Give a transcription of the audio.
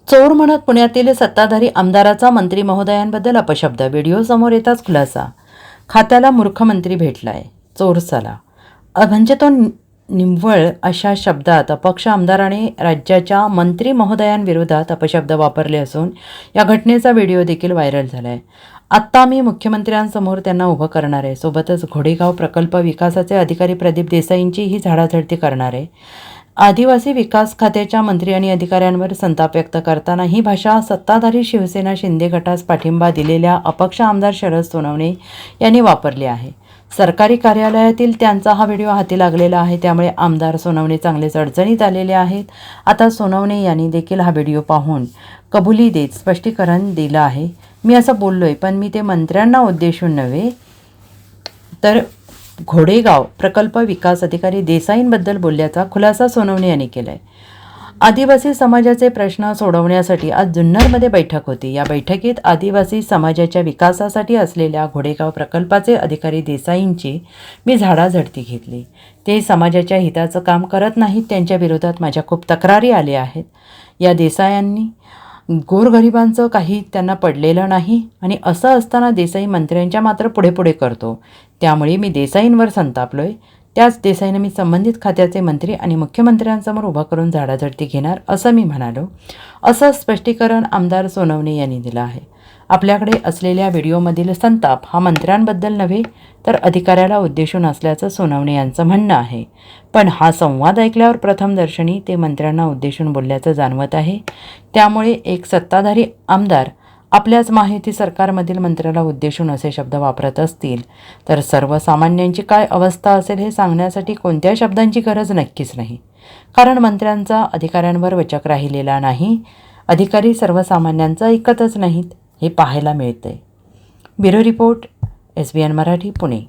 चोर म्हणत पुण्यातील सत्ताधारी आमदाराचा मंत्री महोदयांबद्दल अपशब्द. व्हिडिओ समोर येताच खुलासा. खात्याला मूर्ख मंत्री भेटलाय, चोर साला. म्हणजे तो निव्वळ अशा शब्दात अपक्ष आमदाराने राज्याच्या मंत्री महोदयांविरोधात अपशब्द वापरले असून या घटनेचा व्हिडिओ देखील व्हायरल झाला आहे. आत्ता मी मुख्यमंत्र्यांसमोर त्यांना उभं करणार आहे. सोबतच घोडेगाव प्रकल्प विकासाचे अधिकारी प्रदीप देसाईंचीही झाडाझडती करणार आहे. आदिवासी विकास खात्याच्या मंत्री आणि अधिकाऱ्यांवर संताप व्यक्त करताना ही भाषा सत्ताधारी शिवसेना शिंदे गटास पाठिंबा दिलेल्या अपक्ष आमदार शरद सोनवणे यांनी वापरली आहे. सरकारी कार्यालयातील त्यांचा हा व्हिडिओ हाती लागलेला आहे. त्यामुळे आमदार सोनवणे चांगलेच अडचणीत आलेले आहेत. आता सोनवणे यांनी देखील हा व्हिडिओ पाहून कबुली देत स्पष्टीकरण दिलं आहे. मी असं बोललोय, पण मी ते मंत्र्यांना उद्देशून नव्हे तर घोडेगाव प्रकल्प विकास अधिकारी देसाईंबद्दल बोलल्याचा खुलासा सोनवणे यांनी केला आहे. आदिवासी समाजाचे प्रश्न सोडवण्यासाठी आज जुन्नरमध्ये बैठक होती. या बैठकीत आदिवासी समाजाच्या विकासासाठी असलेल्या घोडेगाव प्रकल्पाचे अधिकारी देसाईंची मी झाडाझडती घेतली. ते समाजाच्या हिताचं काम करत नाहीत. त्यांच्या विरोधात माझ्या खूप तक्रारी आल्या आहेत. या देसायांनी गोरगरिबांचं काही त्यांना पडलेलं नाही आणि असं असताना देसाई मंत्र्यांच्या मात्र पुढे पुढे करतो. त्यामुळे मी देसाईंवर संतापलोय. त्याच देसाईंना मी संबंधित खात्याचे मंत्री आणि मुख्यमंत्र्यांसमोर उभा करून झाडाझडती घेणार असं मी म्हणालो. असं स्पष्टीकरण आमदार सोनवणे यांनी दिलं आहे. आपल्याकडे असलेल्या व्हिडिओमधील संताप हा मंत्र्यांबद्दल नव्हे तर अधिकाऱ्याला उद्देशून असल्याचं सोनवणे यांचं म्हणणं आहे. पण हा संवाद ऐकल्यावर प्रथमदर्शनी ते मंत्र्यांना उद्देशून बोलल्याचं जाणवत आहे. त्यामुळे एक सत्ताधारी आमदार आपल्याच महायुती सरकारमधील मंत्र्याला उद्देशून असे शब्द वापरत असतील तर सर्वसामान्यांची काय अवस्था असेल हे सांगण्यासाठी कोणत्या शब्दांची गरज नक्कीच नाही. कारण मंत्र्यांचा अधिकाऱ्यांवर वचक राहिलेला नाही. अधिकारी सर्वसामान्यांचं ऐकतच नाहीत हे पाहायला मिळतंय. Bureau report, SBN Marathi, Pune.